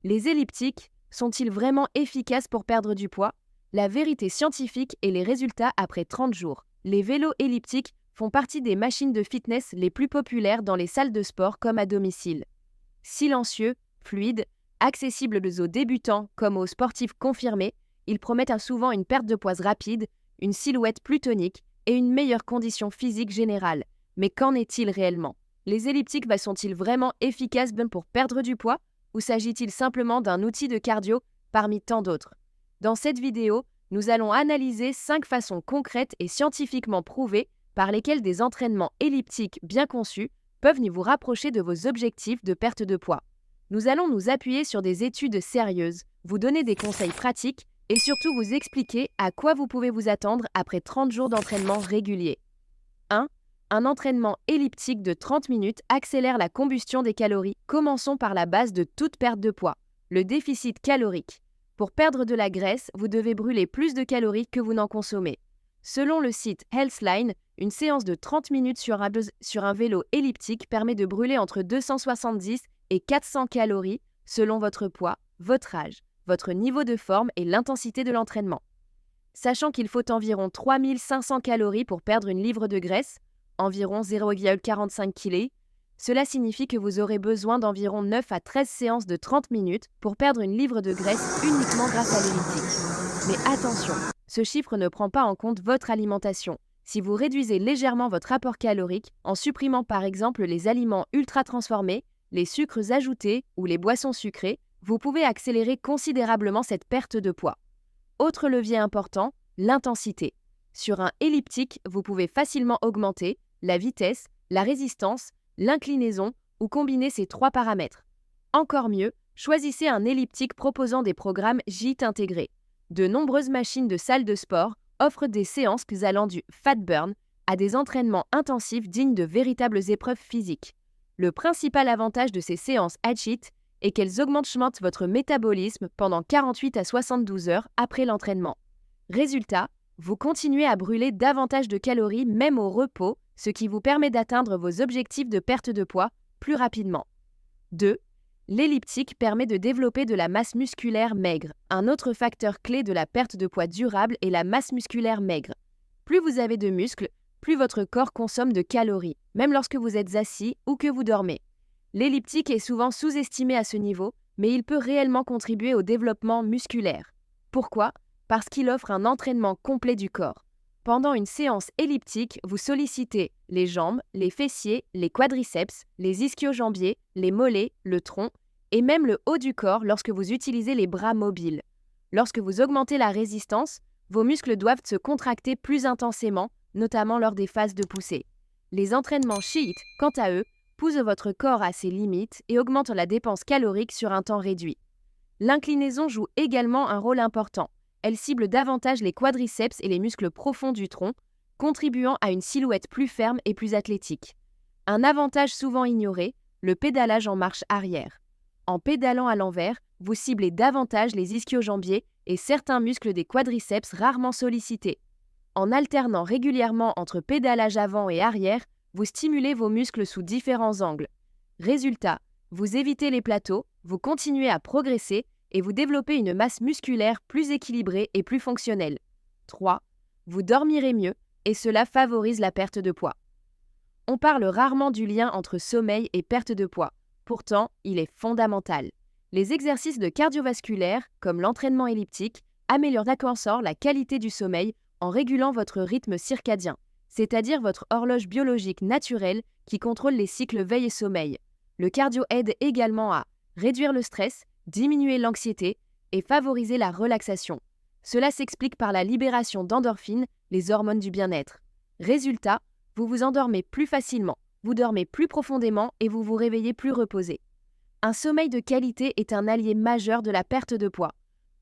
Les elliptiques sont-ils vraiment efficaces pour perdre du poids? La vérité scientifique et les résultats après 30 jours. Les vélos elliptiques font partie des machines de fitness les plus populaires dans les salles de sport comme à domicile. Silencieux, fluides, accessibles aux débutants comme aux sportifs confirmés, ils promettent souvent une perte de poids rapide, une silhouette plus tonique et une meilleure condition physique générale. Mais qu'en est-il réellement? Les elliptiques sont-ils vraiment efficaces pour perdre du poids ou s'agit-il simplement d'un outil de cardio parmi tant d'autres? Dans cette vidéo, nous allons analyser 5 façons concrètes et scientifiquement prouvées par lesquelles des entraînements elliptiques bien conçus peuvent vous rapprocher de vos objectifs de perte de poids. Nous allons nous appuyer sur des études sérieuses, vous donner des conseils pratiques et surtout vous expliquer à quoi vous pouvez vous attendre après 30 jours d'entraînement régulier. 1. Un entraînement elliptique de 30 minutes accélère la combustion des calories. Commençons par la base de toute perte de poids, le déficit calorique. Pour perdre de la graisse, vous devez brûler plus de calories que vous n'en consommez. Selon le site Healthline, une séance de 30 minutes sur un vélo elliptique permet de brûler entre 270 et 400 calories selon votre poids, votre âge, votre niveau de forme et l'intensité de l'entraînement. Sachant qu'il faut environ 3500 calories pour perdre une livre de graisse, environ 0,45 kg, cela signifie que vous aurez besoin d'environ 9 à 13 séances de 30 minutes pour perdre une livre de graisse uniquement grâce à l'elliptique. Mais attention, ce chiffre ne prend pas en compte votre alimentation. Si vous réduisez légèrement votre apport calorique en supprimant par exemple les aliments ultra transformés, les sucres ajoutés ou les boissons sucrées, vous pouvez accélérer considérablement cette perte de poids. Autre levier important, l'intensité. Sur un elliptique, vous pouvez facilement augmenter la vitesse, la résistance, l'inclinaison ou combiner ces 3 paramètres. Encore mieux, choisissez un elliptique proposant des programmes JIT intégrés. De nombreuses machines de salles de sport offrent des séances allant du fat burn à des entraînements intensifs dignes de véritables épreuves physiques. Le principal avantage de ces séances HIIT est qu'elles augmentent votre métabolisme pendant 48 à 72 heures après l'entraînement. Résultat, vous continuez à brûler davantage de calories même au repos, ce qui vous permet d'atteindre vos objectifs de perte de poids plus rapidement. 2. L'elliptique permet de développer de la masse musculaire maigre. Un autre facteur clé de la perte de poids durable est la masse musculaire maigre. Plus vous avez de muscles, plus votre corps consomme de calories, même lorsque vous êtes assis ou que vous dormez. L'elliptique est souvent sous-estimé à ce niveau, mais il peut réellement contribuer au développement musculaire. Pourquoi? Parce qu'il offre un entraînement complet du corps. Pendant une séance elliptique, vous sollicitez les jambes, les fessiers, les quadriceps, les ischio-jambiers, les mollets, le tronc et même le haut du corps lorsque vous utilisez les bras mobiles. Lorsque vous augmentez la résistance, vos muscles doivent se contracter plus intensément, notamment lors des phases de poussée. Les entraînements HIIT, quant à eux, poussent votre corps à ses limites et augmentent la dépense calorique sur un temps réduit. L'inclinaison joue également un rôle important. Elle cible davantage les quadriceps et les muscles profonds du tronc, contribuant à une silhouette plus ferme et plus athlétique. Un avantage souvent ignoré, le pédalage en marche arrière. En pédalant à l'envers, vous ciblez davantage les ischio-jambiers et certains muscles des quadriceps rarement sollicités. En alternant régulièrement entre pédalage avant et arrière, vous stimulez vos muscles sous différents angles. Résultat, vous évitez les plateaux, vous continuez à progresser et vous développez une masse musculaire plus équilibrée et plus fonctionnelle. 3. Vous dormirez mieux et cela favorise la perte de poids. On parle rarement du lien entre sommeil et perte de poids. Pourtant, il est fondamental. Les exercices de cardiovasculaire, comme l'entraînement elliptique, améliorent la qualité du sommeil en régulant votre rythme circadien, c'est-à-dire votre horloge biologique naturelle qui contrôle les cycles veille et sommeil. Le cardio aide également à réduire le stress, diminuer l'anxiété et favoriser la relaxation. Cela s'explique par la libération d'endorphines, les hormones du bien-être. Résultat, vous vous endormez plus facilement, vous dormez plus profondément et vous vous réveillez plus reposé. Un sommeil de qualité est un allié majeur de la perte de poids.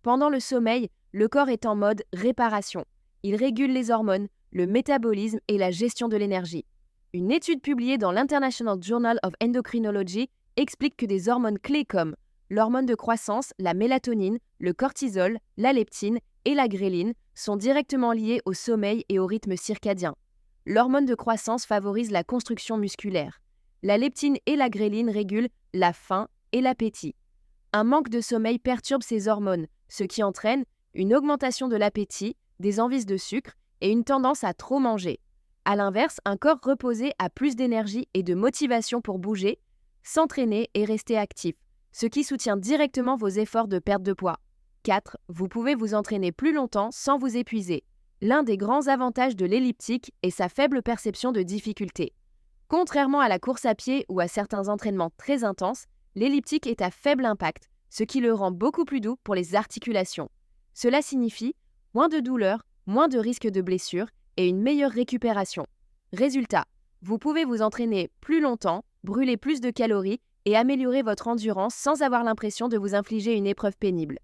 Pendant le sommeil, le corps est en mode réparation. Il régule les hormones, le métabolisme et la gestion de l'énergie. Une étude publiée dans l'International Journal of Endocrinology explique que des hormones clés comme l'hormone de croissance, la mélatonine, le cortisol, la leptine et la gréline sont directement liées au sommeil et au rythme circadien. L'hormone de croissance favorise la construction musculaire. La leptine et la gréline régulent la faim et l'appétit. Un manque de sommeil perturbe ces hormones, ce qui entraîne une augmentation de l'appétit, des envies de sucre et une tendance à trop manger. A l'inverse, un corps reposé a plus d'énergie et de motivation pour bouger, s'entraîner et rester actif, ce qui soutient directement vos efforts de perte de poids. 4. Vous pouvez vous entraîner plus longtemps sans vous épuiser. L'un des grands avantages de l'elliptique est sa faible perception de difficulté. Contrairement à la course à pied ou à certains entraînements très intenses, l'elliptique est à faible impact, ce qui le rend beaucoup plus doux pour les articulations. Cela signifie moins de douleur, moins de risque de blessure et une meilleure récupération. Résultat, vous pouvez vous entraîner plus longtemps, brûler plus de calories et améliorer votre endurance sans avoir l'impression de vous infliger une épreuve pénible.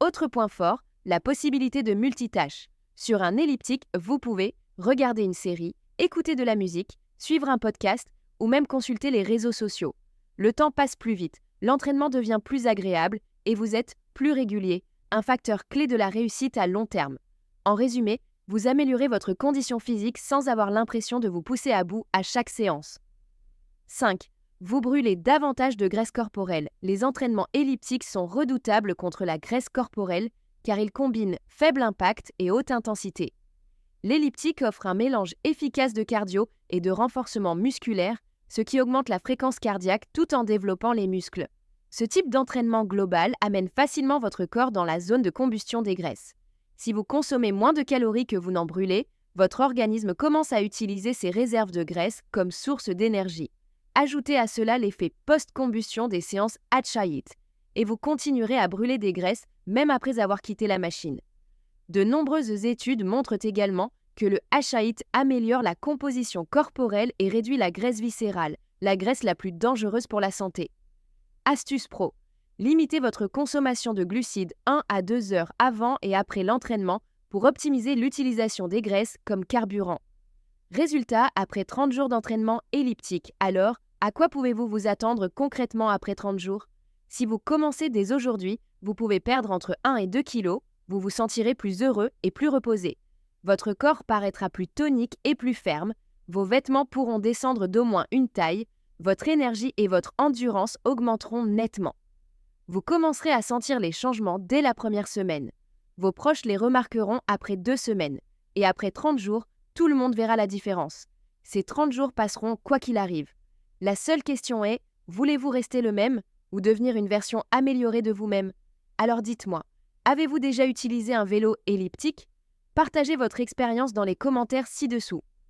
Autre point fort, la possibilité de multitâche. Sur un elliptique, vous pouvez regarder une série, écouter de la musique, suivre un podcast ou même consulter les réseaux sociaux. Le temps passe plus vite, l'entraînement devient plus agréable et vous êtes plus régulier, un facteur clé de la réussite à long terme. En résumé, vous améliorez votre condition physique sans avoir l'impression de vous pousser à bout à chaque séance. 5. Vous brûlez davantage de graisse corporelle. Les entraînements elliptiques sont redoutables contre la graisse corporelle car ils combinent faible impact et haute intensité. L'elliptique offre un mélange efficace de cardio et de renforcement musculaire, ce qui augmente la fréquence cardiaque tout en développant les muscles. Ce type d'entraînement global amène facilement votre corps dans la zone de combustion des graisses. Si vous consommez moins de calories que vous n'en brûlez, votre organisme commence à utiliser ses réserves de graisse comme source d'énergie. Ajoutez à cela l'effet post-combustion des séances HIIT et vous continuerez à brûler des graisses même après avoir quitté la machine. De nombreuses études montrent également que le HIIT améliore la composition corporelle et réduit la graisse viscérale, la graisse la plus dangereuse pour la santé. Astuce pro. Limitez votre consommation de glucides 1 à 2 heures avant et après l'entraînement pour optimiser l'utilisation des graisses comme carburant. Résultat, après 30 jours d'entraînement elliptique, alors, à quoi pouvez-vous vous attendre concrètement après 30 jours? Si vous commencez dès aujourd'hui, vous pouvez perdre entre 1 et 2 kilos, vous vous sentirez plus heureux et plus reposé. Votre corps paraîtra plus tonique et plus ferme, vos vêtements pourront descendre d'au moins une taille, votre énergie et votre endurance augmenteront nettement. Vous commencerez à sentir les changements dès la première semaine. Vos proches les remarqueront après 2 semaines. Et après 30 jours, tout le monde verra la différence. Ces 30 jours passeront quoi qu'il arrive. La seule question est, voulez-vous rester le même ou devenir une version améliorée de vous-même? Alors dites-moi, avez-vous déjà utilisé un vélo elliptique? Partagez votre expérience dans les commentaires ci-dessous.